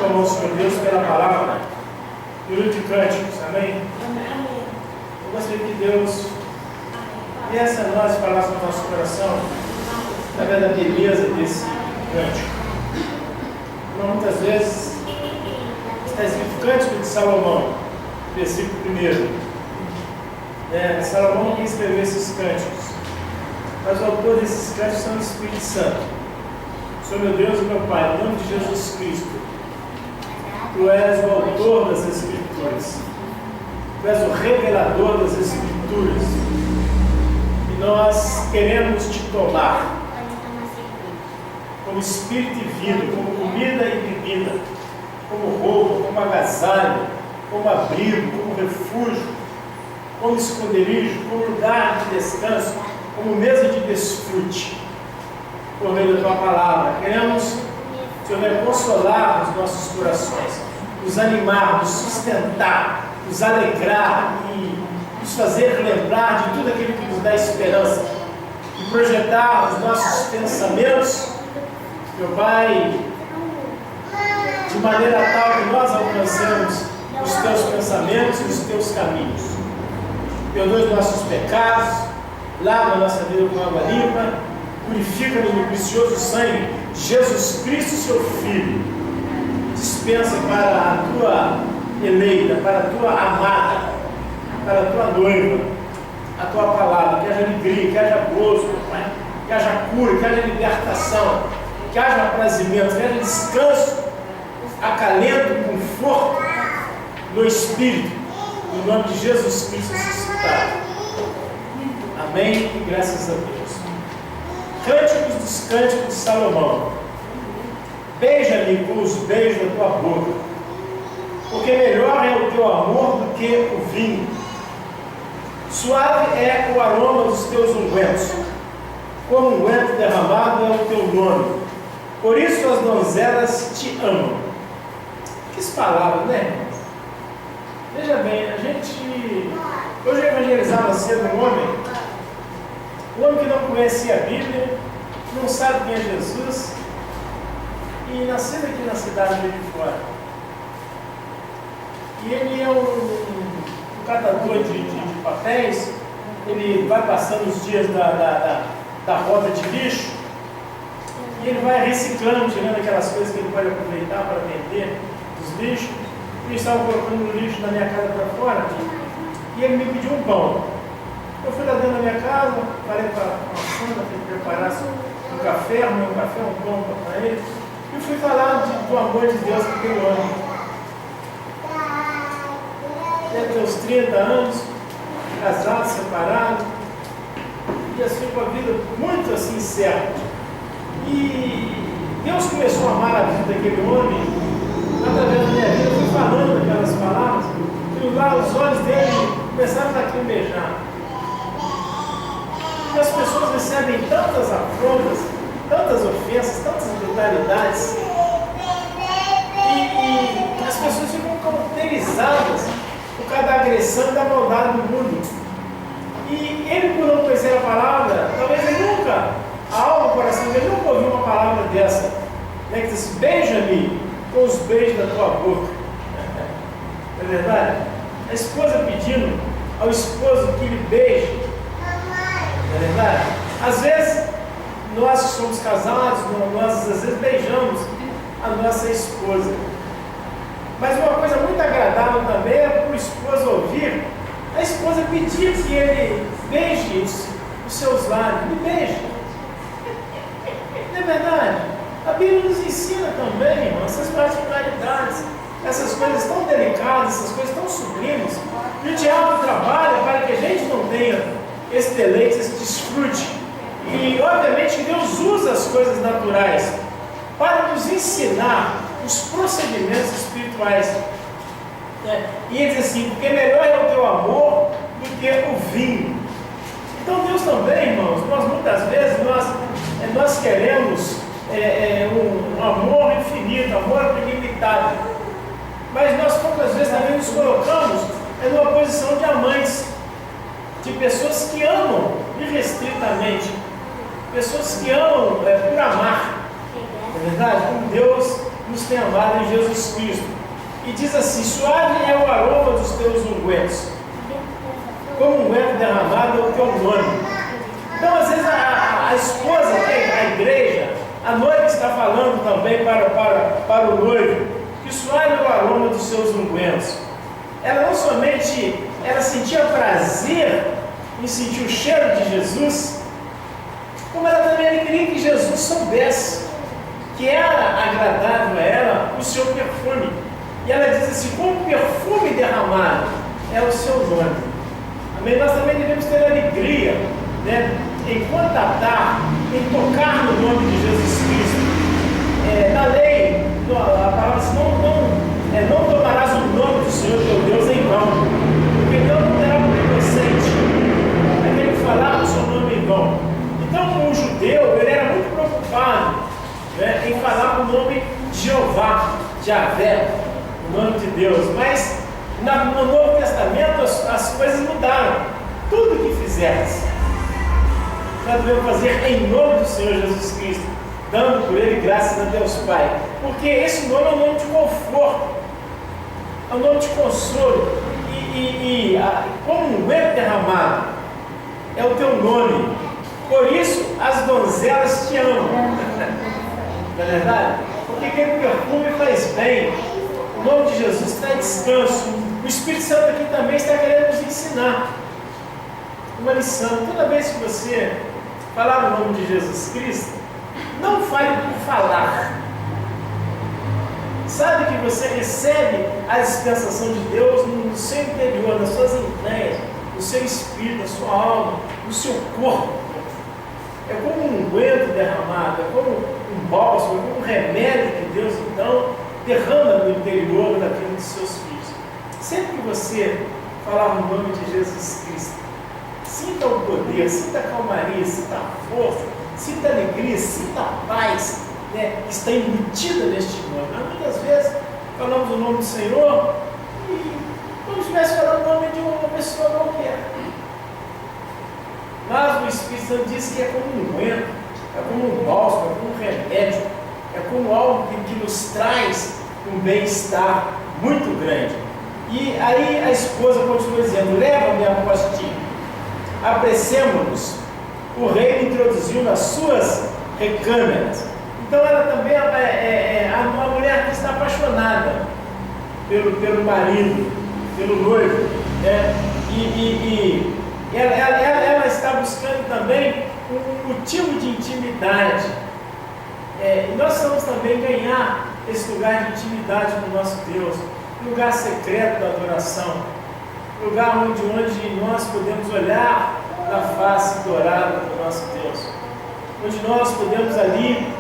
ao Senhor Deus pela palavra e o livro de Cânticos, amém? Eu gostaria que Deus viesse a nós e falasse no nosso coração através da beleza desse cântico. Então, muitas vezes está escrito Cântico de Salomão, versículo 1. Salomão que escreveu esses cânticos, mas o autor desses cânticos são o Espírito Santo. Senhor meu Deus e meu Pai, em nome de Jesus Cristo, Tu és o autor das Escrituras, Tu és o revelador das Escrituras, e nós queremos Te tomar como espírito e vida, como comida e bebida, como roupa, como agasalho, como abrigo, como refúgio, como esconderijo, como lugar de descanso, como mesa de desfrute, por meio da Tua palavra. Queremos, Senhor, consolar os nossos corações, nos animar, nos sustentar, nos alegrar e nos fazer lembrar de tudo aquilo que nos dá esperança e projetar os nossos pensamentos, meu Pai, de maneira tal que nós alcancemos os Teus pensamentos e os Teus caminhos. Perdoa os nossos pecados, lava a nossa vida com água limpa, purifica-nos no precioso sangue de Jesus Cristo, Seu Filho. Dispensa para a Tua eleita, para a Tua amada, para a Tua noiva, a Tua palavra, que haja alegria, que haja gozo, meu Pai, que haja cura, que haja libertação, que haja aprazimento, que haja descanso, acalento, conforto no Espírito, no nome de Jesus Cristo ressuscitado. Amém e graças a Deus. Cânticos dos Cânticos de Salomão. Beija-me com os beijos da tua boca, porque melhor é o teu amor do que o vinho. Suave é o aroma dos teus ungüentos, como unguento derramado é o teu nome. Por isso as donzelas te amam. Que palavras, né, irmãos? Veja bem, a gente hoje evangelizava cedo um homem que não conhecia a Bíblia, não sabe quem é Jesus, e nascido aqui na cidade de fora. E ele é um catador de papéis, ele vai passando os dias da rota de lixo, e ele vai reciclando, tirando aquelas coisas que ele pode aproveitar para vender dos lixos. Eles estavam colocando o lixo da minha casa para fora, e ele me pediu um pão. Eu fui lá dentro da minha casa, falei para a Sandra que ele preparasse um café, um pão para ele, e fui falar do amor de Deus que tem homem. Deve ter uns 30 anos, casado, separado, e assim com a vida muito assim certa. E Deus começou a amar a vida daquele homem através da minha vida. Eu fui falando aquelas palavras, e lá os olhos dele começaram a lacrimejar. E as pessoas recebem tantas afrontas, tantas ofensas, tantas brutalidades, e as pessoas ficam cauterizadas por cada agressão e da maldade do mundo. E ele, por não conhecer a palavra, talvez ele nunca, a alma, o coração dele nunca ouviu uma palavra dessa, né, que diz: beija-me com os beijos da tua boca. Não é verdade? A esposa pedindo ao esposo que lhe beije. Não é verdade? Às vezes, nós que somos casados, nós às vezes beijamos a nossa esposa. Mas uma coisa muito agradável também é para o esposo ouvir a esposa pedir que ele beije os seus lábios. Me beije. Não é verdade? A Bíblia nos ensina também, irmão, essas particularidades, essas coisas tão delicadas, essas coisas tão sublimes. E o diabo trabalha para que a gente não tenha esse deleite, esse desfrute. E obviamente que Deus usa as coisas naturais para nos ensinar os procedimentos espirituais. E ele diz assim: porque melhor é o teu amor do que o vinho. Então Deus também, irmãos, muitas vezes nós queremos um amor infinito, amor ilimitado, mas nós poucas vezes também nos colocamos numa posição de amantes, de pessoas que amam irrestritamente, pessoas que amam por amar, não é verdade? Como Deus nos tem amado em Jesus Cristo. E diz assim: suave é o aroma dos teus ungüentos, como unguento derramado é o teu nome. Então, às vezes, a esposa, a igreja, a noiva está falando também para o noivo, que suave é o aroma dos seus ungüentos. Ela não somente sentia prazer em sentir o cheiro de Jesus, como ela também queria que Jesus soubesse que era agradável a ela o seu perfume. E ela diz assim: como perfume derramado é o seu nome. Amém? Nós também devemos ter alegria, né, em contatar, em tocar no nome de Jesus Cristo. Na lei, a palavra diz: não tomarás o nome do Senhor teu Deus em vão, porque Deus não terá por inocente aquele que falar o seu nome em vão. Então, o judeu, ele era muito preocupado, né, em falar o nome de Jeová, de Javé, o nome de Deus. Mas no Novo Testamento as coisas mudaram. Tudo que fizeres, nós devemos fazer em nome do Senhor Jesus Cristo, dando por Ele graças a Deus Pai, porque esse nome é um nome de conforto, é um nome de consolo, como um unguento derramado é o teu nome. Por isso as donzelas te amam. Não é verdade? Porque aquele perfume faz bem. O nome de Jesus traz descanso. O Espírito Santo aqui também está querendo nos ensinar uma lição. Toda vez que você falar o nome de Jesus Cristo, não fale por falar. Sabe que você recebe a dispensação de Deus no seu interior, nas suas entranhas, no seu espírito, na sua alma, no seu corpo. É como um unguento derramado, é como um bálsamo, é como um remédio que Deus então derrama no interior da vida dos seus filhos. Sempre que você falar no nome de Jesus Cristo, sinta o poder, sinta a calmaria, sinta a força, sinta a alegria, sinta a paz, né, que está embutida neste nome. Mas muitas vezes falamos o nome do Senhor e como se estivesse falando o nome de uma pessoa qualquer. Mas o Espírito Santo diz que é como um unguento, é como um bálsamo, é como um remédio, é como algo que nos traz um bem-estar muito grande. E aí a esposa continua dizendo: leva-me após ti, apressemo-nos. O rei me introduziu nas suas recâmeras. Então ela também é uma mulher que está apaixonada pelo marido, pelo noivo, né? Ela está buscando também um motivo de intimidade. E nós vamos também ganhar esse lugar de intimidade com o nosso Deus, lugar secreto da adoração, lugar onde nós podemos olhar a face dourada do nosso Deus, onde nós podemos ali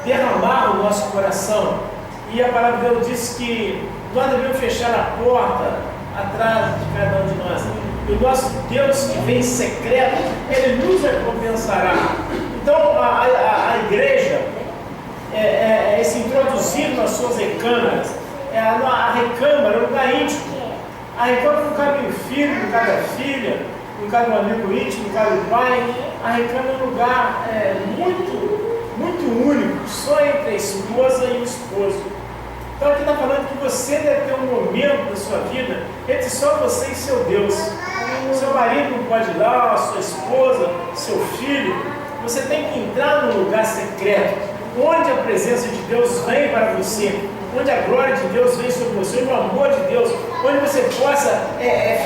derramar o nosso coração. E a palavra de Deus diz que nós devemos fechar a porta atrás de cada um de nós. E o nosso Deus que vem secreto, Ele nos recompensará. Então a igreja se introduzir nas suas recâmaras. A recâmara é um lugar íntimo. A recâmara não cabe o filho, não cabe a filha, não cabe um amigo íntimo, não cabe o pai. A recâmara é um lugar muito único, só entre a esposa e o esposo. Então aqui está falando que você deve ter um momento da sua vida entre só você e seu Deus. Seu marido não pode ir lá, a sua esposa, seu filho. Você tem que entrar num lugar secreto, onde a presença de Deus vem para você, onde a glória de Deus vem sobre você, onde o amor de Deus, onde você possa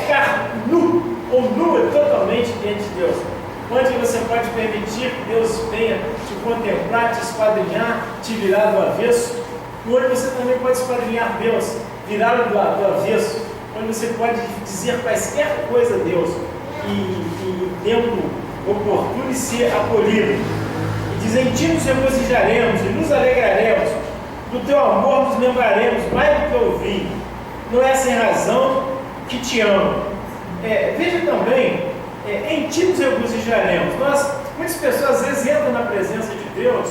ficar nu ou nua totalmente diante de Deus, onde você pode permitir que Deus venha te contemplar, te esquadrinhar, te virar do avesso, onde você também pode esquadrinhar Deus, virá-lo do avesso, onde você pode dizer quaisquer coisa a Deus e tempo oportuno e ser acolhido. E diz: em ti nos regozijaremos e nos alegraremos, do teu amor nos lembraremos mais do que ouvi, não é sem razão que te amo. Veja também, em ti nos regozijaremos. Muitas pessoas às vezes entram na presença de Deus,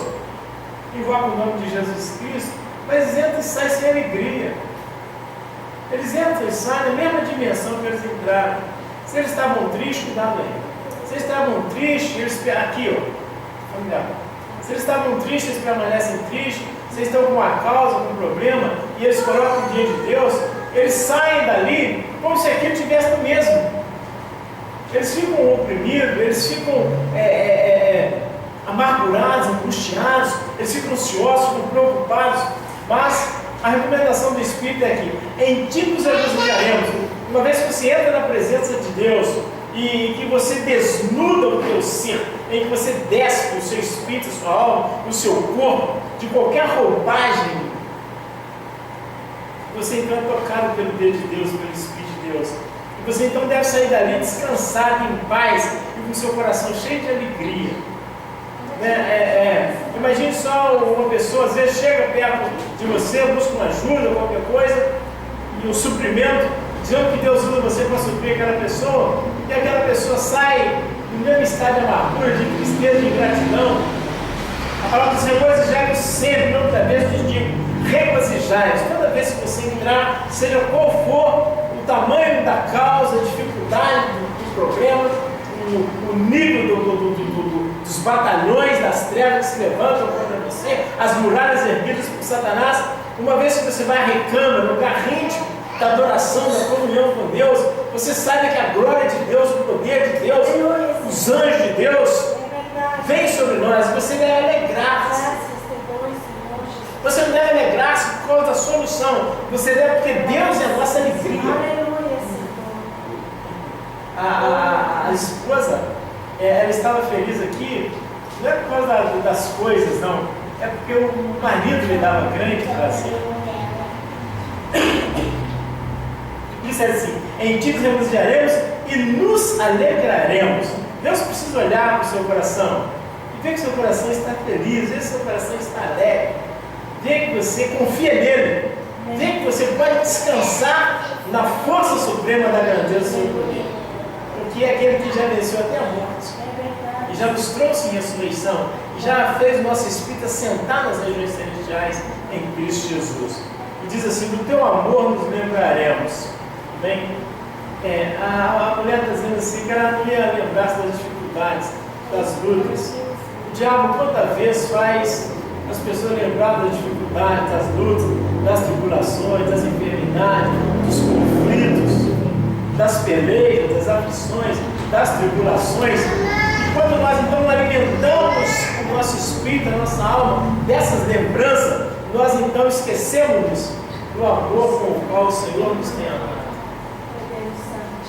invocam o nome de Jesus Cristo, mas entram e saem sem alegria. Eles entram e saem na mesma dimensão que eles entraram. Se eles estavam tristes, cuidado aí. Se eles estavam tristes, eles aqui, ó, familiar. Se Se eles estavam tristes, eles permanecem tristes. Se eles estão com uma causa, com um problema, e eles colocam diante de Deus, eles saem dali como se aquilo tivesse o mesmo. Eles ficam oprimidos, eles ficam amargurados, angustiados, eles ficam ansiosos, ficam preocupados. Mas a recomendação do Espírito é que em ti nos regozijaremos. Uma vez que você entra na presença de Deus e que você desnuda o teu ser, em que você despe o seu espírito, a sua alma, o seu corpo de qualquer roupagem, você então é tocado pelo dedo de Deus, pelo Espírito de Deus. E você então deve sair dali descansado, em paz e com o seu coração cheio de alegria. Imagine só uma pessoa, às vezes chega perto de você, busca uma ajuda, qualquer coisa, e um suprimento, dizendo que Deus usa você para suprir aquela pessoa, e aquela pessoa sai no mesmo estado de amargura, de tristeza, de ingratidão. A palavra dos regozijai sempre, não outra vez eu digo, regozijai. Toda vez que você entrar, seja qual for o tamanho da causa, a dificuldade do problema, o nível dos batalhões das trevas que se levantam contra você, as muralhas erguidas por Satanás, uma vez que você vai à recâmara, no lugar íntimo da adoração, da comunhão com Deus, você sabe que a glória de Deus, o poder de Deus, os anjos de Deus vêm sobre nós. Você deve alegrar-se. Você não deve alegrar-se por causa da solução. Você deve, porque Deus é a nossa alegria. A esposa, ela estava feliz aqui, não é por causa das coisas, não. É porque o marido lhe dava grande prazer. Isso é assim: em ti nos regozijaremos e nos alegraremos. Deus precisa olhar para o seu coração e ver que o seu coração está feliz, ver que o seu coração está alegre, ver que você confia nele, ver que você pode descansar na força suprema da grandeza do seu poder, porque é aquele que já venceu até a morte e já nos trouxe em ressurreição e já fez o nosso espírito assentar nas regiões celestiais em Cristo Jesus. E diz assim: do teu amor nos lembraremos. Bem, a mulher está dizendo assim que ela não ia lembrar-se das dificuldades, das lutas. O diabo quanta vez faz as pessoas lembrar das dificuldades, das lutas, das tribulações, das enfermidades, dos conflitos, das peleias, das aflições, das tribulações. E quando nós então alimentamos o nosso espírito, a nossa alma dessas lembranças, nós então esquecemos do amor com o qual o Senhor nos tem amado.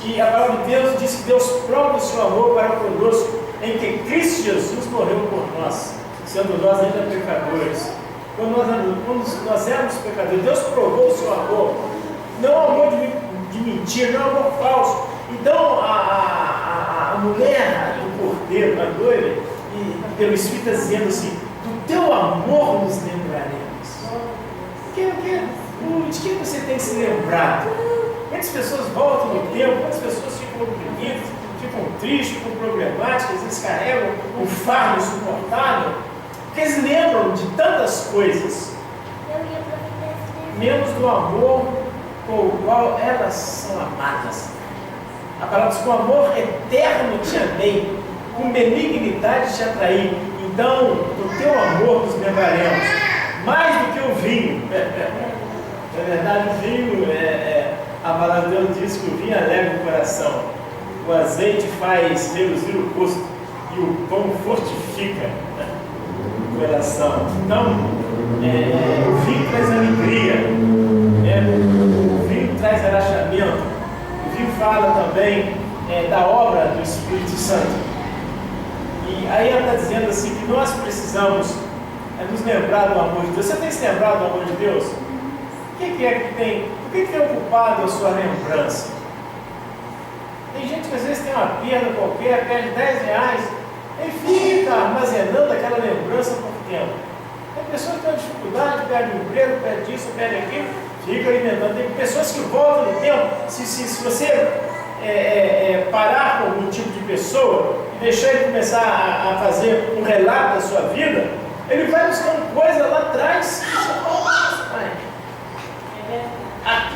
E a palavra de Deus diz que Deus prova o seu amor para conosco em que Cristo Jesus morreu por nós, sendo nós ainda pecadores. Quando nós éramos pecadores, Deus provou o seu amor, não amor de mentira, não amor falso. Então a mulher do cordeiro, a noiva, e pelo Espírito está dizendo assim: do teu amor nos lembraremos. De que você tem se lembrado? Quantas pessoas voltam no tempo, quantas pessoas ficam oprimidas, ficam tristes, ficam problemáticas, eles carregam um fardo insuportável, porque eles lembram de tantas coisas, menos do amor com o qual elas são amadas. A palavra diz: com amor eterno te amei, com benignidade te atraí, então do teu amor nos lembraremos, mais do que o vinho. Na verdade, o vinho, a palavra de Deus diz que o vinho alegra o coração, o azeite faz reluzir o rosto e o pão fortifica o coração. Então, o vinho traz alegria, o vinho traz relaxamento, o vinho fala também da obra do Espírito Santo. E aí ela está dizendo assim que nós precisamos nos lembrar do amor de Deus. Você tem se lembrado do amor de Deus? O que tem ocupado a sua lembrança? Tem gente que às vezes tem uma perda qualquer, perde R$10, e fica armazenando aquela lembrança por tempo. Tem pessoas que têm dificuldade, perde o emprego, perde isso, perde aquilo, fica alimentando. Tem pessoas que voltam no tempo. Se você parar com algum tipo de pessoa e deixar ele começar a fazer um relato da sua vida, ele vai buscando coisa lá atrás.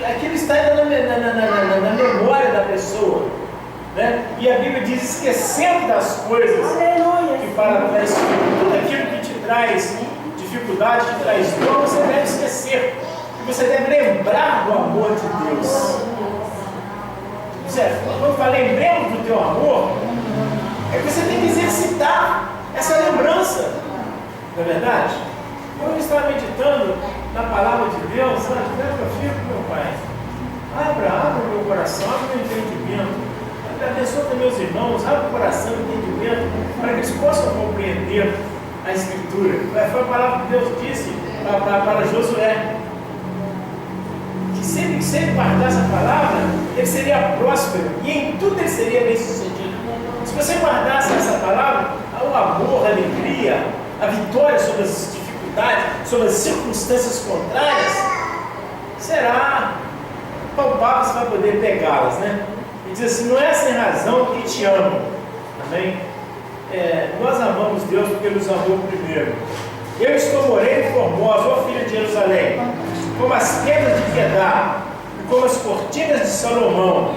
Aquilo está na memória da pessoa, né? E a Bíblia diz: esquecendo das coisas que para trás, tudo aquilo que te traz dificuldade, que traz dor, você deve esquecer. Você deve lembrar do amor de Deus. Quando eu falo lembremos do teu amor, é que você tem que exercitar essa lembrança. Não é verdade? Quando eu estava meditando na palavra de Deus, eu fico, meu Pai, abra o meu coração, abra o meu entendimento. Abençoa também meus irmãos, abre o coração e o entendimento, para que eles possam compreender a Escritura. Foi a palavra que Deus disse para Josué, que se ele guardasse a palavra, ele seria próspero, e em tudo ele seria bem sucedido. Se você guardasse essa palavra, o amor, a alegria, a vitória sobre as dificuldades, sobre as circunstâncias contrárias, será palpável, você vai poder pegá-las, né? E diz assim, não é sem razão que te amo. Amém? Nós amamos Deus porque Ele nos amou primeiro. Eu estou morena e formosa, ó filha de Jerusalém, como as pedras de Quedar, e como as cortinas de Salomão.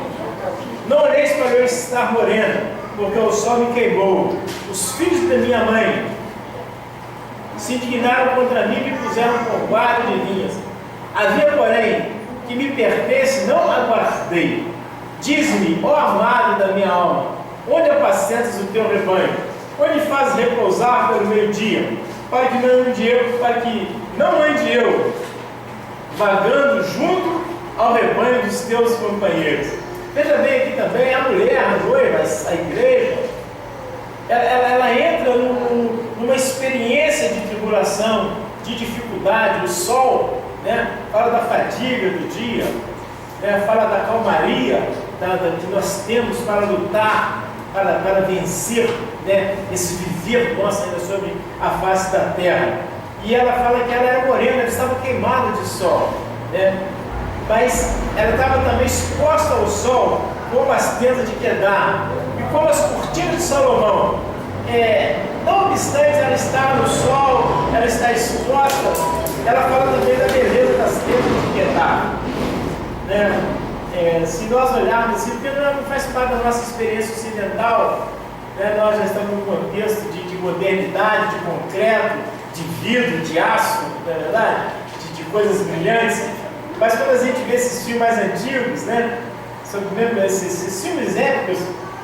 Não olheis para eu estar morena, porque o sol me queimou. Os filhos da minha mãe se indignaram contra mim e me puseram por guarda de linhas. Havia, porém, que me pertence, não aguardei. Diz-me, ó amado da minha alma, onde apacentas o teu rebanho? Onde fazes repousar pelo meio-dia? Para que não ande eu vagando junto ao rebanho dos teus companheiros. Veja bem aqui também, a mulher, a noiva, a igreja, ela entra numa experiência de tribulação, de dificuldade. O sol, né, fala da fadiga do dia, né, fala da calmaria que nós temos para lutar, para vencer, né, esse viver nosso ainda sobre a face da terra. E ela fala que ela era morena, ela estava queimada de sol, né? Mas ela estava também exposta ao sol, como as tendas de Quedar e como as cortinas de Salomão. Não obstante ela estar no sol, ela está exposta, ela fala também da beleza das tendas de Quedar, né? Se nós olharmos assim, porque não faz parte da nossa experiência ocidental, né? Nós já estamos num contexto de modernidade, de concreto, de vidro, de aço, não é verdade? De coisas brilhantes. Mas quando a gente vê esses filmes mais antigos, né? Sobre mesmo esses filmes épicos,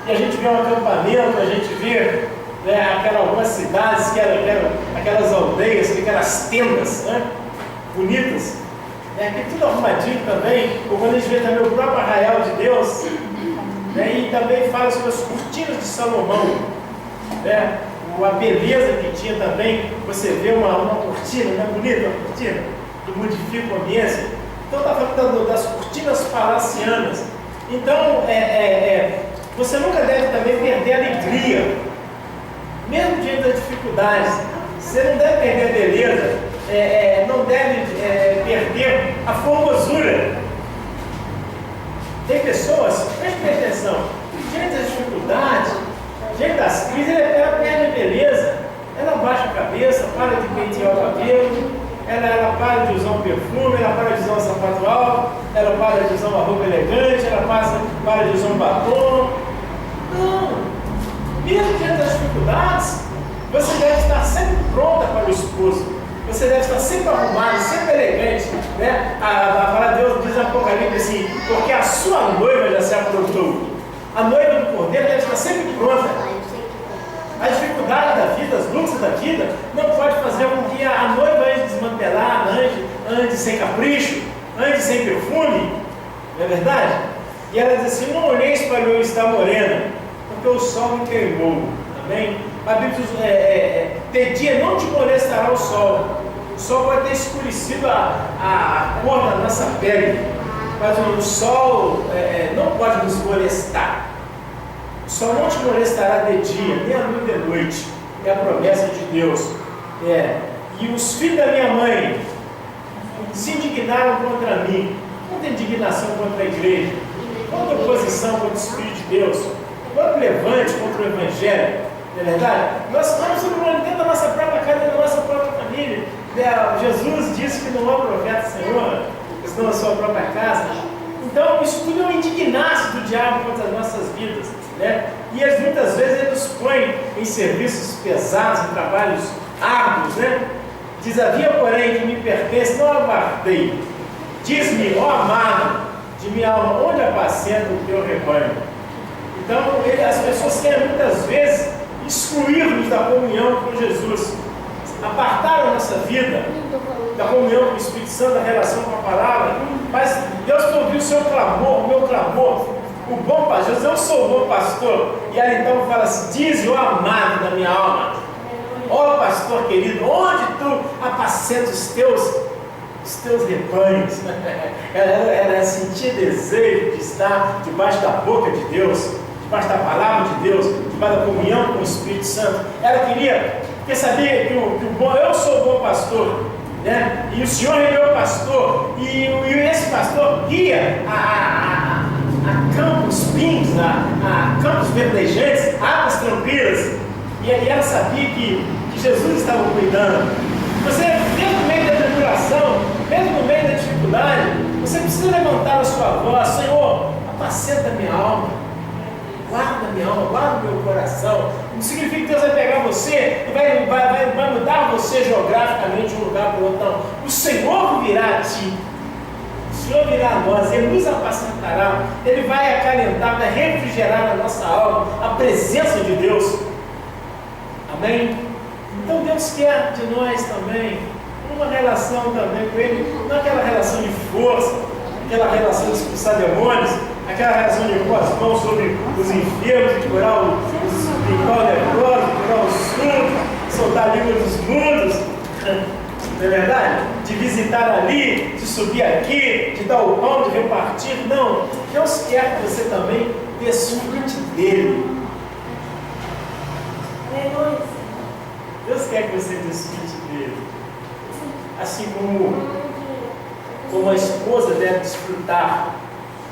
e a gente vê um acampamento, a gente vê, né, algumas cidades que eram aquelas aldeias, aquelas tendas, né, bonitas, que tudo arrumadinho também, ou quando a gente vê também o próprio arraial de Deus, né, e também fala sobre as cortinas de Salomão, né, a beleza que tinha também. Você vê uma cortina, né, bonita, uma cortina que modifica o ambiente. Então está falando das cortinas palacianas. Então você nunca deve também perder a alegria, mesmo diante das dificuldades. Você não deve perder a beleza, não deve perder a formosura. Tem pessoas, preste atenção, diante das dificuldades, diante das crises, ela perde a beleza, ela baixa a cabeça, para de pentear o cabelo, ela para de usar um perfume, ela para de usar um sapato alto, ela para de usar uma roupa elegante, ela para de usar um batom. Não! Mesmo diante das dificuldades, você deve estar sempre pronta para o esposo. Você deve estar sempre arrumado, sempre elegante, né? A palavra de Deus diz no Apocalipse assim, porque a sua noiva já se aprontou. A noiva do Cordeiro deve estar sempre pronta. A dificuldade da vida, as lutas da vida, não pode fazer com que a noiva ande desmantelada, ande sem capricho, ande sem perfume, não é verdade? E ela diz assim, não olheis para eu estar morena, porque o sol me queimou, amém? A Bíblia diz, de dia não te molestará o sol pode ter escurecido a cor da nossa pele, mas o sol não pode nos molestar. O sol não te molestará de dia, nem a luz de noite. É a promessa de Deus. E os filhos da minha mãe se indignaram contra mim. Quanta indignação contra a igreja, quanta oposição contra os filhos de Deus, quanto levante contra o Evangelho. Não é verdade? Nós estamos dentro da nossa própria casa, da nossa própria família. Jesus disse que não há profeta Senhor, senão na sua própria casa. Então, isso tudo é um indignaço do diabo contra as nossas vidas, né? E muitas vezes ele nos põe em serviços pesados, em trabalhos árduos, né? Diz: havia, porém, que me pertence, não aguardei. Diz-me, ó amado de minha alma, onde apacenta o teu rebanho? Então, as pessoas querem muitas vezes excluir-nos da comunhão com Jesus, apartar a nossa vida da comunhão com o Espírito Santo, da relação com a palavra. Mas Deus ouviu o seu clamor, o meu clamor. O bom pastor, eu sou o bom pastor. E ela então fala assim: diz, ó amado da minha alma, ó pastor querido, onde tu apacenta os teus rebanhos? Ela sentia desejo de estar debaixo da boca de Deus, debaixo da palavra de Deus, debaixo da comunhão com o Espírito Santo. Ela queria, porque sabia que eu sou o bom pastor, né? E o Senhor é meu pastor, e esse pastor guia a campos pinos, a campos verdejantes, águas tranquilas. E ela sabia que Jesus estava cuidando. Você, mesmo no meio da tribulação, mesmo no meio da dificuldade, você precisa levantar a sua voz: Senhor, apacenta minha alma, guarda minha alma, guarda meu coração. Não significa que Deus vai pegar você e vai mudar você geograficamente de um lugar para o outro, não. O Senhor virá a ti, o Senhor virá a nós, Ele nos apacentará, Ele vai acalentar, vai refrigerar na nossa alma a presença de Deus. Amém? Então Deus quer de nós também uma relação também com Ele, não aquela relação de força, aquela relação de expulsar demônios, aquela relação de pôr as mãos sobre os enfermos, de curar limpar o leproso, curar os surdos, soltar a língua dos mudos, não é verdade? De visitar ali, de subir aqui, de dar o pão, de repartir. Não, Deus quer que você também desfrute dele. Deus quer que você desfrute dele. Assim como a esposa deve desfrutar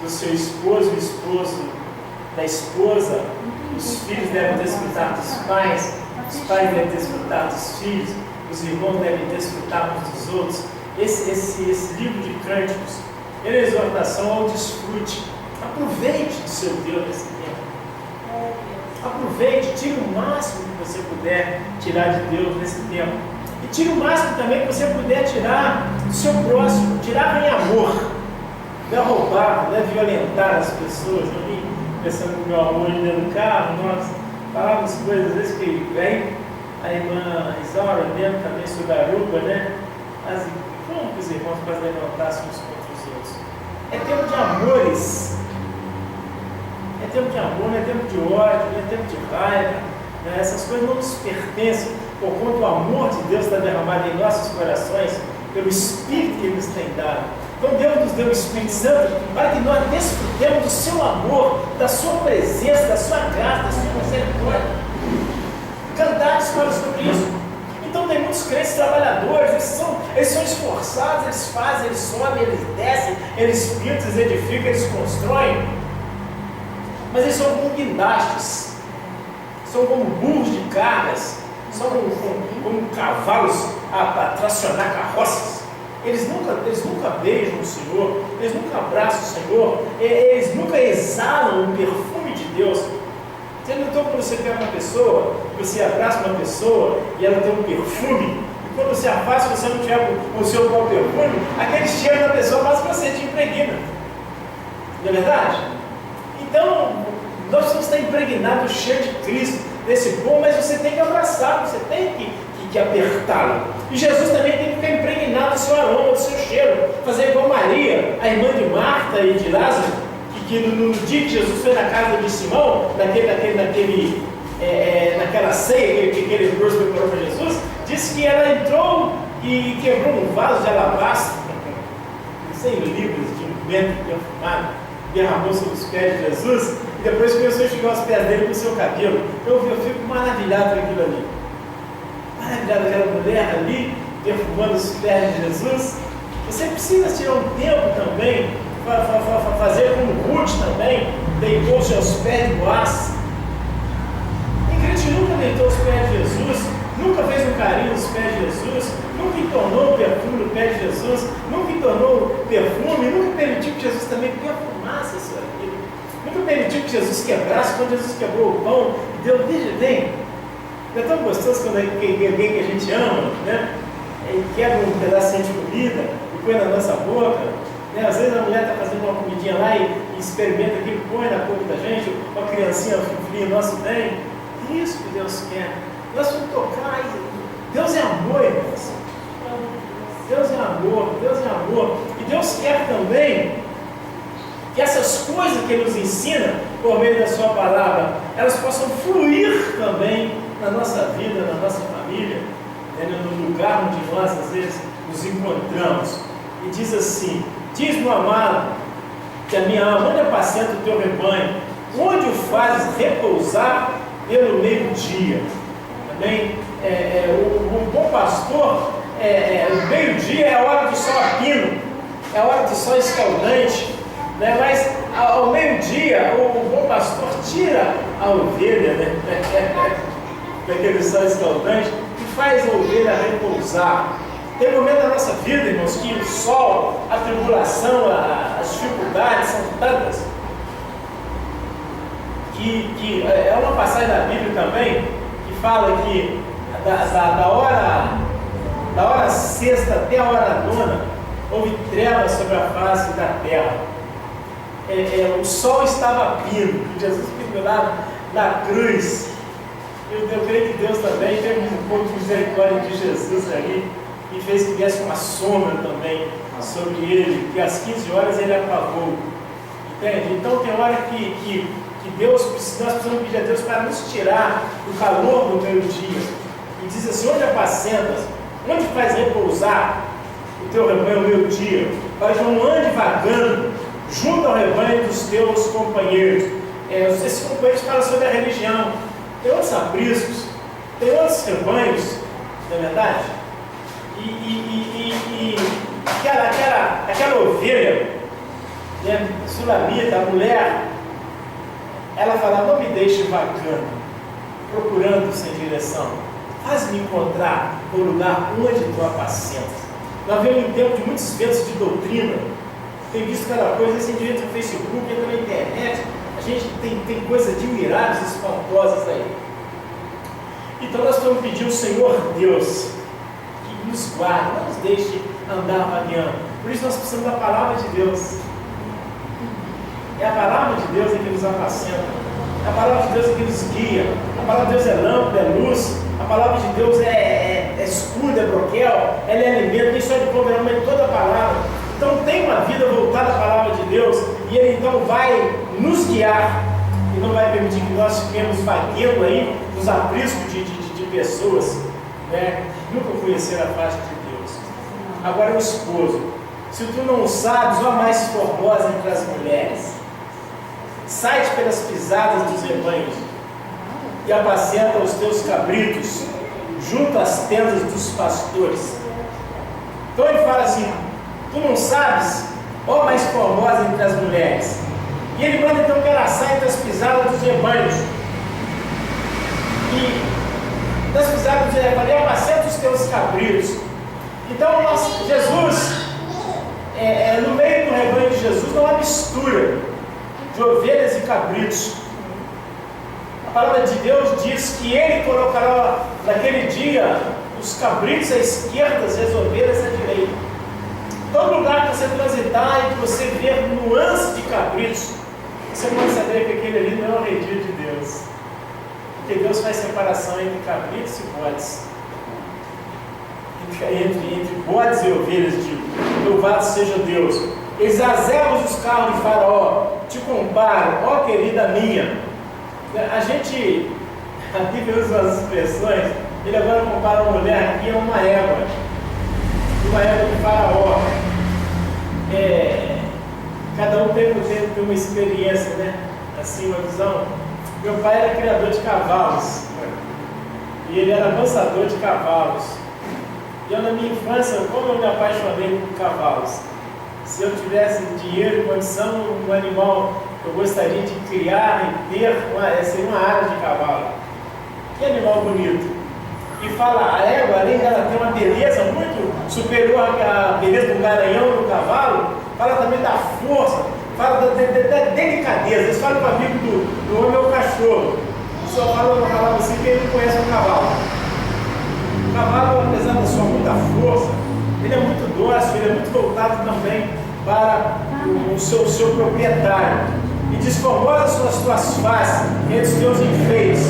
do seu esposo, o esposo da esposa, os filhos devem desfrutar dos pais, os pais devem desfrutar dos filhos, os irmãos devem desfrutar uns dos outros. Esse livro de cânticos, ele é exortação ao desfrute. Aproveite do seu Deus nesse tempo. Aproveite, tire o máximo que você puder tirar de Deus nesse tempo. E tire o máximo também que você puder tirar do seu próximo, tirar em amor. Não é roubar, não é violentar as pessoas. Eu vim pensando no meu amor dentro do carro, nós falávamos coisas, às vezes que vem a irmã Isaura dentro também, sua garupa, né? Mas como que os irmãos podem levantar-se uns contra os outros? É tempo de amores. É tempo de amor, não é tempo de ódio, não é tempo de raiva. Né? Essas coisas não nos pertencem, porquanto o amor de Deus está derramado em nossos corações pelo Espírito que Ele nos tem dado. Então Deus nos deu o Espírito Santo para que nós desfrutemos do seu amor, da sua presença, da sua graça, da sua misericórdia. Cantar histórias sobre isso. Então tem muitos crentes trabalhadores, eles são esforçados, eles fazem, eles sobem, eles descem, eles pintam, eles edificam, eles constroem. Mas eles são como guindastes, são como burros de cargas, são como cavalos a tracionar carroças. Eles nunca beijam o Senhor, eles nunca abraçam o Senhor, eles nunca exalam o perfume de Deus. Você notou quando você pega uma pessoa, você abraça uma pessoa e ela tem um perfume, e quando você afasta, se você não tiver o seu próprio perfume, aquele cheiro da pessoa faz que você te impregna. Não é verdade? Então, nós precisamos estar impregnados do cheiro de Cristo, desse bom, mas você tem que abraçá-lo, você tem que apertá-lo. E Jesus também tem que ficar impregnado do seu aroma, do seu cheiro, fazer igual Maria, a irmã de Marta e de Lázaro, que no dia que Jesus foi na casa de Simão, naquela ceia que aquele leproso preparou para Jesus, disse que ela entrou e quebrou um vaso de alabastro, 100 libras de um metro perfumado, derramou sobre os pés de Jesus, e depois começou a enxugar os pés dele com o seu cabelo. Eu fico maravilhado com aquilo ali. Maravilhado aquela mulher ali, perfumando os pés de Jesus. Você precisa tirar um tempo também, para fazer como Ruth também, deitou os seus pés de boas. E crente nunca deitou os pés de Jesus, nunca fez um carinho nos pés de Jesus, nunca entornou o perfume no pé de Jesus, nunca entornou perfume, nunca permitiu que Jesus também perfumasse a sua vida, nunca permitiu que Jesus quebrasse. Quando Jesus quebrou o pão, deu, vem, Não é tão gostoso quando alguém que a gente ama, né? E quebra um pedacinho de comida e põe na nossa boca. Né? Às vezes a mulher está fazendo uma comidinha lá e experimenta aquilo, põe na boca da gente, uma criancinha, um filhinho nosso tem. É isso que Deus quer. Nós vamos tocar. Deus é amor, irmãos. Deus é amor, Deus é amor. E Deus quer também que essas coisas que Ele nos ensina por meio da Sua palavra, elas possam fluir também na nossa vida, na nossa família, né, no lugar onde nós às vezes nos encontramos. E diz assim: diz-me o amado, que a minha alma, onde apacenta o teu rebanho, onde o fazes repousar pelo meio-dia. Também o bom pastor, o meio-dia é a hora do sol a pino, é a hora do sol escaldante, né? Mas ao meio-dia o bom pastor tira a ovelha, né? Daquele sol escaldante e faz a ovelha repousar. Tem momento da nossa vida, irmãos, que o sol, a tribulação, as dificuldades são tantas, que é uma passagem da Bíblia também, que fala que da hora sexta até a hora nona, houve trevas sobre a face da terra. O sol estava pino, Jesus pendurado na cruz. Eu creio que Deus também teve um pouco de misericórdia de Jesus ali e fez que viesse uma sombra também sobre ele, que às 15 horas ele apagou. Entende? Então tem hora que Deus, nós precisamos pedir a Deus para nos tirar do calor do meio-dia. E diz assim: onde apacentas, onde faz repousar o teu rebanho ao meio-dia, para que não ande vagando junto ao rebanho dos teus companheiros. Esses companheiros falam sobre a religião. Tem outros apriscos, tem outros rebanhos, não é verdade? E aquela ovelha, né, sulamita, a mulher, ela fala: não me deixe vagando, procurando sem direção, faz-me encontrar no lugar onde tu apacentas. Nós vemos um tempo de muitos ventos de doutrina, tem visto cada coisa, esse direito no Facebook, entra na internet, a gente tem coisas admiráveis, espantosas aí. Então nós vamos pedir ao Senhor Deus que nos guarde, não nos deixe andar vagueando. Por isso nós precisamos da palavra de Deus. É a palavra de Deus que nos apacenta, é a palavra de Deus que nos guia, a palavra de Deus é lâmpada, é luz, a palavra de Deus é escudo, é broquel, ela é alimento, nem só de pão, mas toda a palavra. Então tem uma vida voltada à palavra de Deus, e Ele então vai nos guiar, e não vai permitir que nós fiquemos vagueando aí nos apriscos de pessoas, né? Nunca conheceram a face de Deus. Agora o esposo: se tu não sabes, ó mais formosa entre as mulheres, sai-te pelas pisadas dos rebanhos e apacenta os teus cabritos junto às tendas dos pastores. Então ele fala assim: tu não sabes, ó mais formosa entre as mulheres. E ele manda então que ela saia das pisadas dos rebanhos. E das pisadas dos rebanhos, e apacenta os teus cabritos. Então Jesus, no meio do rebanho de Jesus não há mistura de ovelhas e cabritos. A palavra de Deus diz que Ele colocará naquele dia os cabritos à esquerda e as ovelhas à direita. Todo lugar que você transitar e que você ver nuances de cabritos, você pode saber que aquele ali não é o redil de Deus. Porque Deus faz separação entre cabritos e bodes. Entre bodes e ovelhas, digo: louvado seja Deus. Exazeros os carros de Faraó, te comparo, ó querida minha. A Bíblia usa as expressões. Ele agora compara uma mulher aqui a uma égua de Faraó. Cada um tem uma experiência, né? Assim, uma visão. Meu pai era criador de cavalos, e ele era avançador de cavalos. E eu, na minha infância, como eu me apaixonei por cavalos. Se eu tivesse dinheiro e condição, um animal eu gostaria de criar e ter, seria uma área de cavalo. Que animal bonito! E fala, a égua, além dela ter uma beleza muito superior à beleza do garanhão do cavalo, fala também da força, fala da delicadeza. Eles falam com o amigo do homem é o cachorro. Só fala uma palavra assim que ele não conhece o cavalo. O cavalo, apesar da sua muita força, ele é muito dócil, ele é muito voltado também para o seu proprietário. E desformosa as tuas faces entre os teus enfeites,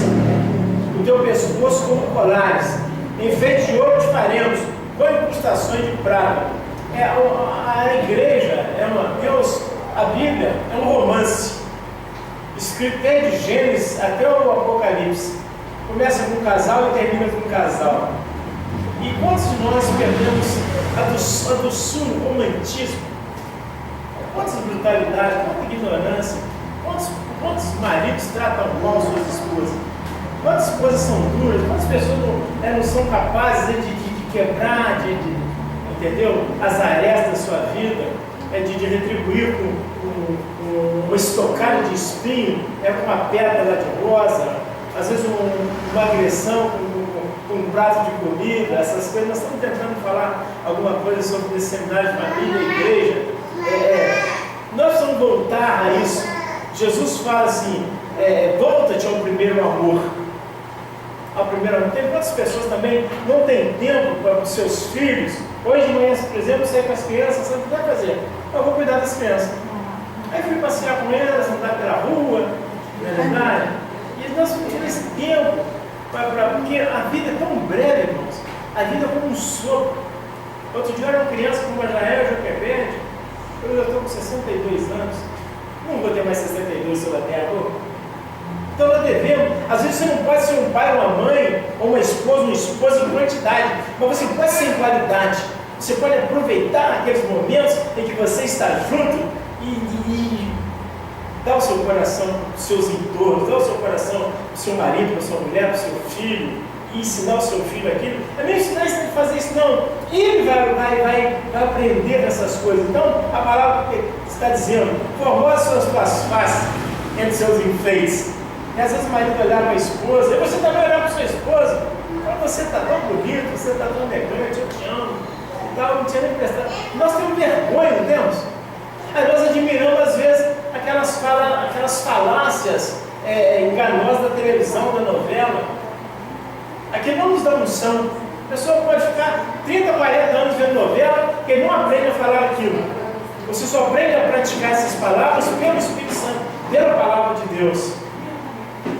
o teu pescoço como colares. Enfeite de ouro te faremos, com incrustações de prata. A igreja a Bíblia é um romance, escrito desde Gênesis até o Apocalipse. Começa com um casal e termina com um casal. E quantos de nós perdemos a doçura, o romantismo? Quantas brutalidades, quanta ignorância, quantos maridos tratam mal suas esposas? Quantas esposas são duras, quantas pessoas não são capazes de quebrar, entendeu? As arestas da sua vida, de retribuir com uma estocada de espinho, com uma pétala de rosa, às vezes uma agressão com um prato de comida, essas coisas. Nós estamos tentando falar alguma coisa sobre esse seminário de família, igreja. Nós vamos voltar a isso. Jesus fala assim, volta-te ao primeiro amor. Ao primeiro amor. Tem quantas pessoas também não têm tempo para os seus filhos? Hoje de manhã, por exemplo, eu saí com as crianças, sabe o que vai fazer? Eu vou cuidar das crianças. Aí fui passear com elas, andar pela rua, não é verdade? E nós não temos esse tempo, porque a vida é tão breve, irmãos. A vida é como um sopro. Outro dia eu era uma criança como a Jael Joquebede, eu já estou com 62 anos, não vou ter mais 62 sobre a terra. Então nós devemos, às vezes você não pode ser um pai, uma mãe, ou uma esposa em quantidade, mas você pode ser em qualidade. Você pode aproveitar aqueles momentos em que você está junto e dar o seu coração para os seus entornos, dar o seu coração para o seu marido, para a sua mulher, para o seu filho, e ensinar o seu filho aquilo. Não é nem ensinar ele a fazer isso, não. Ele vai aprender essas coisas. Então, a palavra está dizendo, formosas são as tuas faces entre seus enfeites. E às vezes o marido olhar para a esposa, e você também olhar para a sua esposa, você está tão bonito, você está tão elegante, eu te amo, e tal, não tinha nem prestado. Nós temos vergonha, não temos? Aí nós admiramos às vezes aquelas falácias enganosas da televisão, da novela. Aqui não nos dá noção. A pessoa pode ficar 30, 40 anos vendo novela, que não aprende a falar aquilo. Você só aprende a praticar essas palavras pelo Espírito Santo, pela palavra de Deus.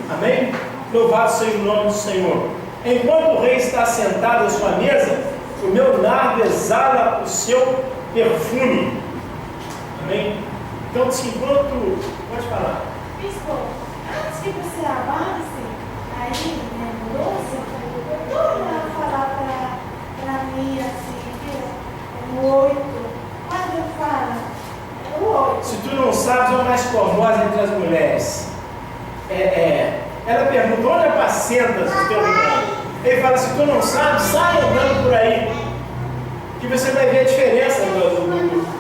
Amém? Louvado seja o nome do Senhor. Enquanto o rei está sentado à sua mesa, o meu nardo exala o seu perfume. Amém? Então, enquanto... Pode falar. Bispo, antes que você avance, aí, louça, eu estou falar para mim assim, o 8. Quando eu falo, é o 8. Se tu não sabes, é o mais formosa entre as mulheres. Ela pergunta, onde apacentas o teu rebanho? Ele fala, se tu não sabes, sai andando por aí, que você vai ver a diferença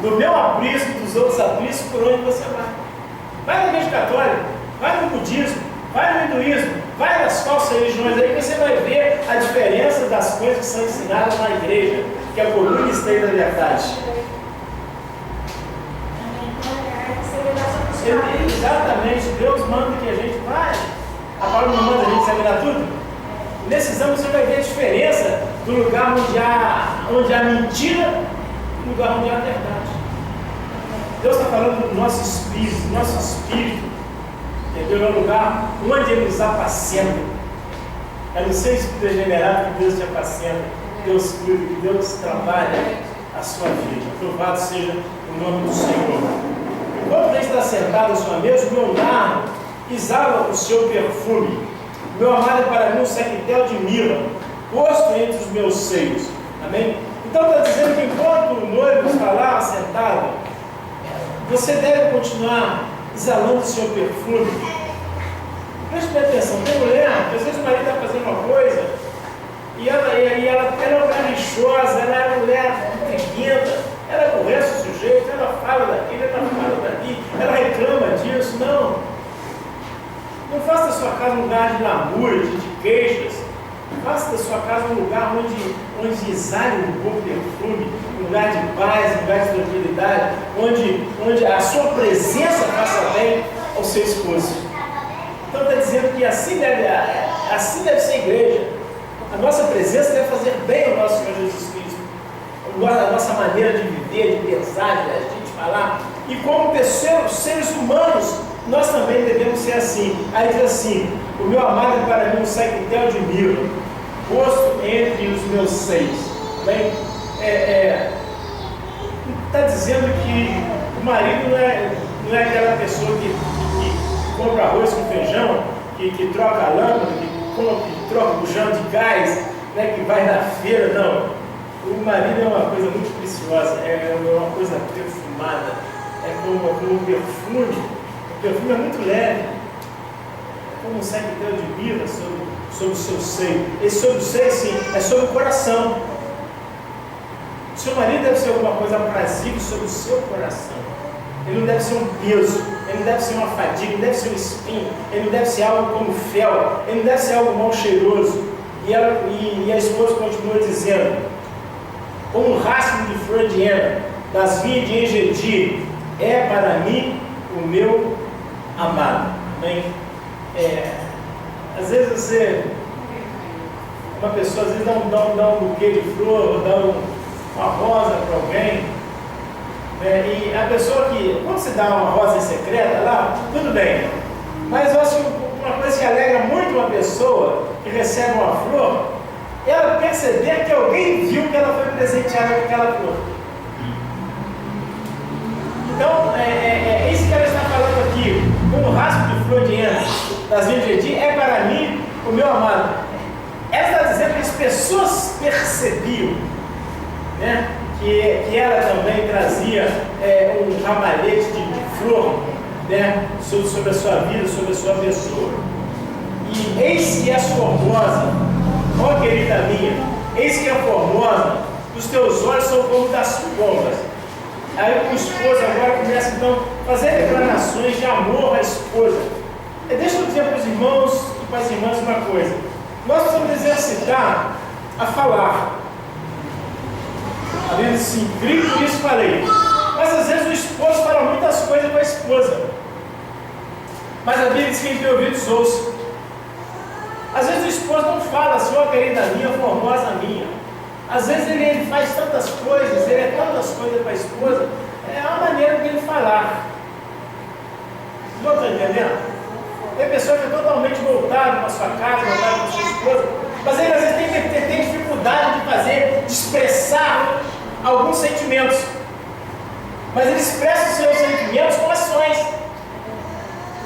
do meu aprisco, dos outros apriscos, por onde você vai. Vai na igreja católica, vai no budismo, vai no hinduísmo, vai nas falsas religiões, aí você vai ver a diferença das coisas que são ensinadas na igreja, que é a coluna e esteio da verdade. Exatamente, Deus manda que a gente vai. A palavra não manda a gente examinar tudo. Nesse exame você vai ver a diferença do lugar onde há mentira e do lugar onde há verdade. Deus está falando do nosso espírito, entendeu? É o lugar onde Ele nos apacenta. É no seu espírito regenerado que Deus te apacenta, Deus cuida, que Deus trabalha a sua vida. Louvado seja o nome do Senhor. Enquanto Ele está sentado à sua mesa, o meu nardo exala o seu perfume. Meu amado é para mim um sequitel de mirra, posto entre os meus seios. Amém? Então está dizendo que enquanto o noivo está lá sentado, você deve continuar exalando o seu perfume. Preste bem atenção, tem mulher, às vezes o marido está fazendo uma coisa, e ela é uma mulher lixosa, ela é uma mulher intriguenta, ela aborrece o sujeito, ela fala daquilo, ela fala daqui, ela reclama disso. Não faça da sua casa um lugar de lamúria, de queixas. Faça da sua casa um lugar onde exale um bom perfume, um lugar de paz, um lugar de tranquilidade, onde a sua presença faça bem ao seu esposo. Então João está dizendo que assim deve ser a igreja. A nossa presença deve fazer bem ao nosso Senhor Jesus Cristo. A nossa maneira de viver, de pensar, de agir, de falar. E como pessoas, seres humanos, nós também devemos ser assim. Aí diz assim: o meu amado é para mim um saquetel de mirra, posto entre os meus seios. Bem, está dizendo que o marido não é aquela pessoa que compra arroz com feijão, que troca a lâmpada, que troca o bujão de gás, né, que vai na feira, não. O marido é uma coisa muito preciosa, é uma coisa perfumada, é como um perfume. O perfume é muito leve, como um saquetel de mirra sobre o seu seio. Esse sobre o seio, sim, é sobre o coração. O seu marido deve ser alguma coisa aprazível sobre o seu coração. Ele não deve ser um peso, ele não deve ser uma fadiga, ele não deve ser um espinho, ele não deve ser algo como fel, ele não deve ser algo mal cheiroso. E a esposa continua dizendo: como um rastro de flor de hena, das vinhas de Engedi, é para mim o meu amado. Amém? Às vezes uma pessoa às vezes dá um buquê de flor, ou dá uma rosa para alguém, né? E a pessoa quando você dá uma rosa em secreta lá, tudo bem, mas eu acho que uma coisa que alegra muito uma pessoa que recebe uma flor, ela perceber que alguém viu que ela foi presenteada com aquela flor. Então, isso que ela está falando aqui, como rastro de flor de hena, das vinhas de Engedi, é para mim o meu amado. Ela está dizendo que as pessoas percebiam, né, que ela também trazia um ramalhete de flor, né, sobre a sua vida, sobre a sua pessoa. E eis que és formosa, ó querida minha, eis que é formosa, os teus olhos são como das pombas. Aí o esposo agora começa então a fazer declarações de amor à esposa. Deixa eu dizer para os irmãos e para as irmãs uma coisa: nós precisamos exercitar a falar. A Bíblia diz assim: grito, por isso falei. Mas às vezes o esposo fala muitas coisas com a esposa, mas a Bíblia diz que quem tem ouvidos ouça. Às vezes o esposo não fala assim: ó querida minha, formosa minha. Às vezes ele faz tantas coisas, ele é tantas coisas para a esposa, é a maneira dele falar. Não estão entendendo? Tem pessoa que é totalmente voltada para a sua casa, voltada para a sua esposa, mas ele às vezes tem dificuldade de expressar alguns sentimentos. Mas ele expressa os seus sentimentos com ações.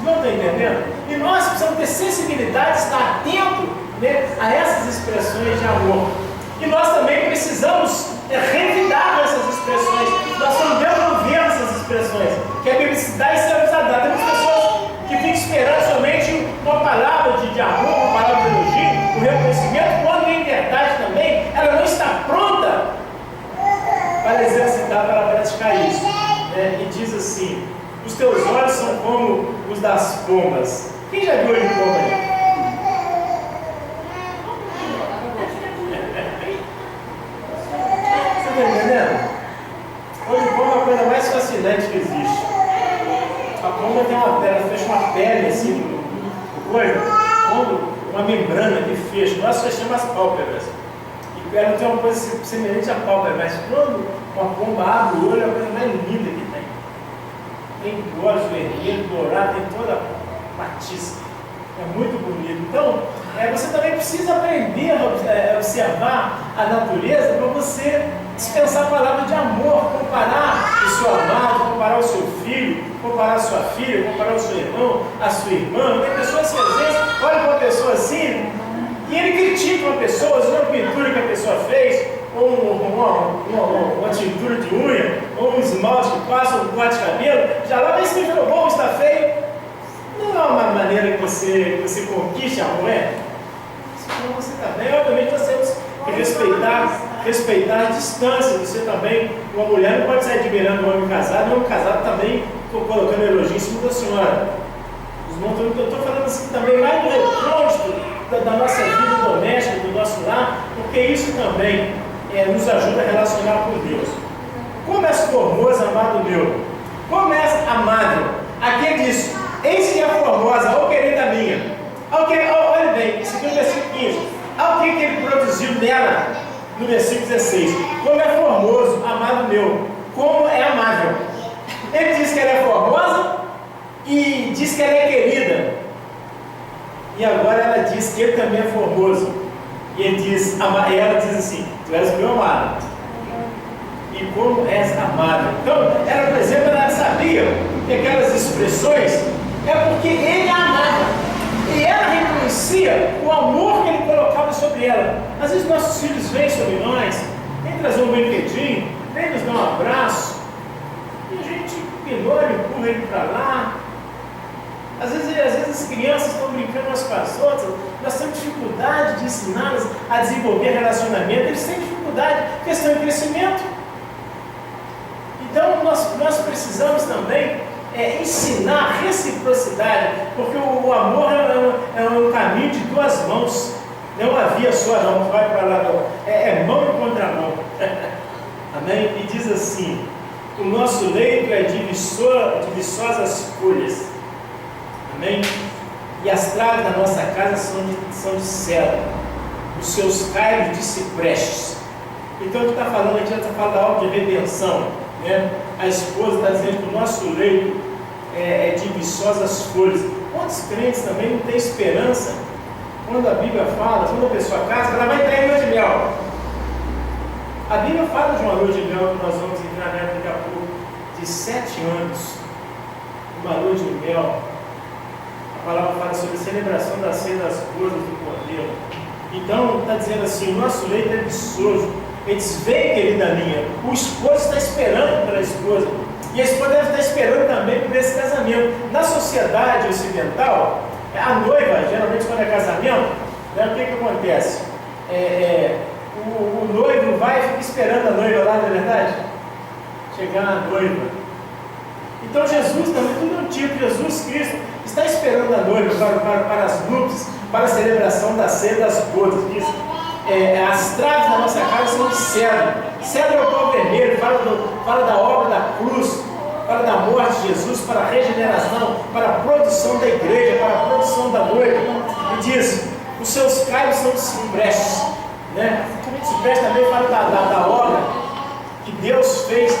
Não estão entendendo? E nós precisamos ter sensibilidade, estar atento, né, a essas expressões de amor. E nós também precisamos revidar essas expressões. Nós não devolver essas expressões, que a Bíblia dá e será usada. Temos pessoas que ficam esperando somente uma palavra de amor, uma palavra de elogio, um reconhecimento, quando em verdade também ela não está pronta para exercitar, para praticar isso. E diz assim: os teus olhos são como os das pombas. Quem já viu olho de pomba aí? Você está entendendo? Olho de pomba é a coisa mais fascinante que existe. A pomba tem ela fecha uma pele assim, uma membrana que fecha. Nós fechamos as pálpebras. E ela tem uma coisa semelhante à pálpebra, mas quando uma pomba abre o olho, é a coisa mais linda que tem. Tem olhos vermelhos, dourado, tem toda a matiça. É muito bonito. Então, você também precisa aprender a observar a natureza para você dispensar a palavra de amor, comparar o seu amado, comparar o seu filho, comparar a sua filha, comparar o seu irmão, a sua irmã. Tem pessoas que às vezes olham para uma pessoa assim e ele critica uma pessoa, uma pintura que a pessoa fez, ou uma tintura de unha, ou um esmalte que passa, um corte de cabelo, já lá, mas se ficou bom, está feio. Não é uma maneira que você conquiste a mulher. Senão você também, obviamente, nós temos que respeitar a distância. Você também, uma mulher não pode sair admirando um homem casado, e um homem casado também colocando elogio em cima da senhora. Eu estou falando assim também mais do recôndito da nossa vida doméstica, do nosso lar, porque isso também nos ajuda a relacionar com Deus. Como és formoso, amado meu, como és amável. Aqui diz: Eis que é formosa, ó querida minha. Olha bem, isso aqui é o versículo 15. Olha o que ele produziu nela, no versículo 16. Como é formoso, amado meu, como é amável. Ele diz que ela é formosa e diz que ela é querida. E agora ela diz que ele também é formoso. E ela diz assim: tu és o meu amado. E como és amável. Então, ela, por exemplo, ela sabia que aquelas expressões é porque ele a amava. E ela reconhecia o amor que ele colocava sobre ela. Às vezes nossos filhos vêm sobre nós, vêm trazer um brinquedinho, vêm nos dar um abraço, e a gente ignora e empurra ele para lá. Às vezes as crianças estão brincando umas com as outras, nós temos dificuldade de ensiná-las a desenvolver relacionamento, eles têm dificuldade, porque estão em crescimento. Então nós precisamos também ensinar reciprocidade, porque o amor é um caminho de duas mãos, não é uma via só, não vai para lá, não. É mão e contramão. Amém? E diz assim: o nosso leito é de viçosas folhas. Amém? E as traves da nossa casa são de cedro, os seus caibros de ciprestes. Então ele está falando aqui, está falando da obra de redenção, né? A esposa está dizendo que o nosso leito é de viçosas folhas. Quantos crentes também não têm esperança quando a Bíblia fala, quando a pessoa casa, ela vai entrar em lua de mel. A Bíblia fala de uma lua de mel que nós vamos entrar nela daqui a pouco, de 7 anos, uma lua de mel. A palavra fala sobre a celebração da ceia das bodas do Cordeiro. Então está dizendo assim: o nosso leito é viçoso. Ele diz: vem, querida minha. O esposo está esperando pela esposa, e a esposa deve estar esperando também por esse casamento. Na sociedade ocidental, a noiva, geralmente quando é casamento, né, o que acontece? O noivo vai e fica esperando a noiva lá, não é verdade? Chegar a noiva. Então Jesus também, tudo é um tipo. Jesus Cristo está esperando a noiva para as núpcias, para a celebração da ceia das bodas. Diz: as traves da nossa casa são de cedro. Cedro é o pau vermelho, fala da obra da cruz, fala da morte de Jesus, para a regeneração, para a produção da igreja, para a produção da noiva. E diz: os seus caibros são de ciprestes, né? Cipreste também fala da obra que Deus fez,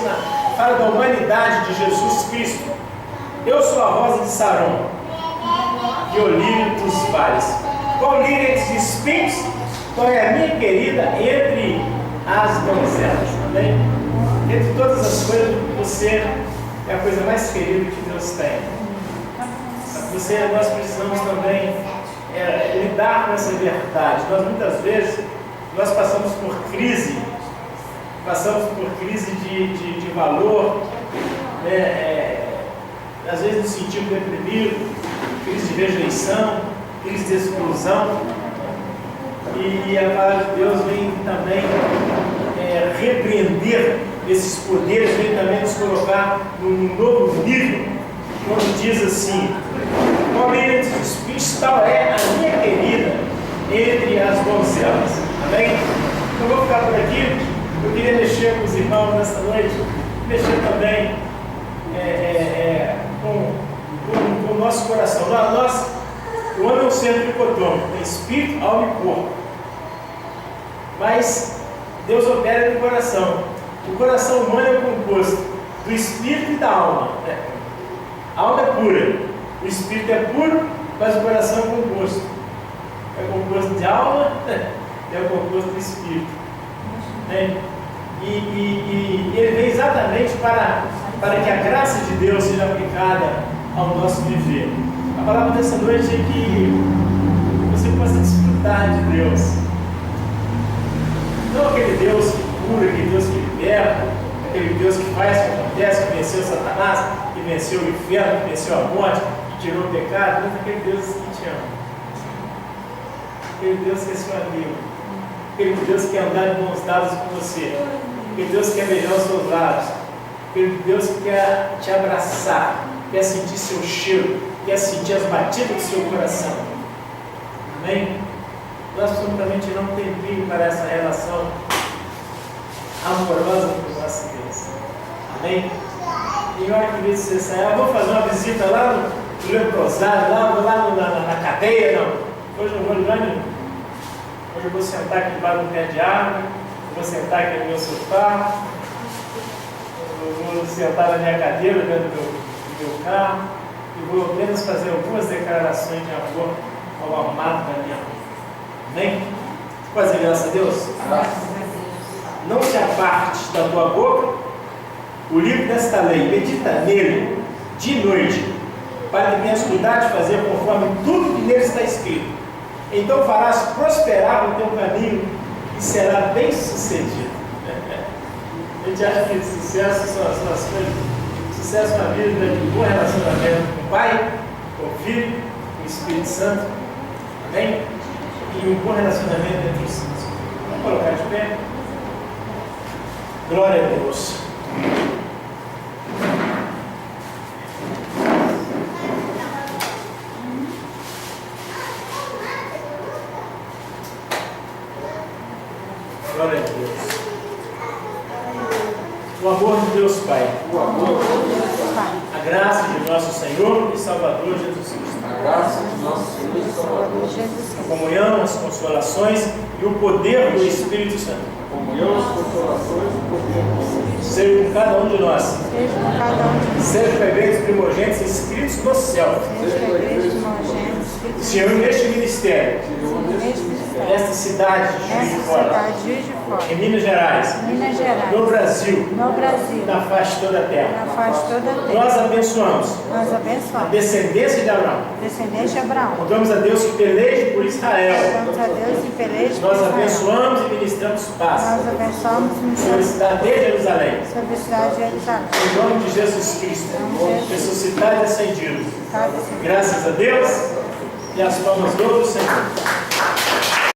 fala da humanidade de Jesus Cristo. Eu sou a rosa de Saron e o lírio dos vales. Qual lírio de espinhos? Qual é a minha querida entre as donzelas? Também, entre todas as coisas, você é a coisa mais querida que Deus tem. Nós precisamos também lidar com essa verdade. Nós muitas vezes passamos por crise de valor, né? Às vezes nos sentimos deprimidos, crise de rejeição, crise de exclusão. E a palavra de Deus vem também repreender esses poderes, vem também nos colocar num novo nível, quando diz assim: qual lírio de espinhos tal é a minha querida entre as donzelas. Amém? Eu vou ficar por aqui. Eu queria mexer com os irmãos nesta noite, mexer também com o nosso coração. O homem é um ser tricotômico, tem espírito, alma e corpo. Mas Deus opera no coração. O coração humano é composto do espírito e da alma. A alma é pura, o espírito é puro, mas o coração é composto. É composto de alma e é composto de espírito. E ele vem exatamente para que a graça de Deus seja aplicada ao nosso viver. A palavra dessa noite é que você possa desfrutar de Deus. Não aquele Deus que cura, aquele Deus que liberta, aquele Deus que faz o que acontece, que venceu Satanás, que venceu o inferno, que venceu a morte, que tirou o pecado, mas aquele Deus que te ama. Aquele Deus que é seu amigo. Aquele Deus que quer andar de mãos dadas com você. Aquele Deus que quer beijar os seus lábios. Aquele Deus que quer te abraçar, quer sentir seu cheiro, quer sentir as batidas do seu coração. Amém? Nós precisamos também tirar um tempinho para essa relação amorosa com o nosso Deus. Amém? E olha que vez você sai, eu vou fazer uma visita lá do leprosário, lá na cadeia, não. Hoje eu não vou lugar nenhum. Hoje eu vou sentar aqui debaixo do pé de árvore, vou sentar aqui no meu sofá, eu vou sentar na minha cadeira dentro do meu carro e vou apenas fazer algumas declarações de amor ao amado da minha mãe. Amém? Fazer graças a Deus? Graças a Deus. Não se aparte da tua boca o livro desta lei, medita nele de noite, para que tenhas cuidado de fazer conforme tudo que nele está escrito. Então farás prosperar o teu caminho e será bem sucedido. A gente acha que sucesso são as coisas. Sucesso na vida é um bom relacionamento com o Pai, com o Filho, com o Espírito Santo. Amém? E um bom relacionamento entre os santos. Vamos colocar de pé. Glória a Deus. Glória a Deus. O amor de Deus Pai. O amor de Deus Pai. A graça de nosso Senhor e Salvador Jesus Cristo. A graça de nosso Senhor e Salvador Jesus Cristo. A comunhão, as consolações e o poder do Espírito Santo. A comunhão, as consolações e o poder do Espírito Santo. Seja com cada um de nós. Seja com cada um de nós. Seja com a igreja dos primogênitos inscritos no céu. Seja com a igreja de primogênitos. Senhor, neste ministério, Neste ministério. nesta cidade de Juiz de Nessa Fora, cidade de Juiz de Fora. em Minas Gerais, Minas Gerais. no Brasil, No Brasil. na face de toda a terra. Na face de toda a terra. Nós abençoamos Nós a abençoamos. descendência de Abraão. Descendente de Abraão. Rogamos a Deus que peleje por Israel. Rogamos a Deus e peleje por Nós Israel. abençoamos e ministramos paz Nós abençoamos e sobre a cidade de Jerusalém. sobre a cidade de Jerusalém. Em nome de Jesus Cristo, ressuscitado e ascendido. Sabe? Graças a Deus e as palmas do Senhor.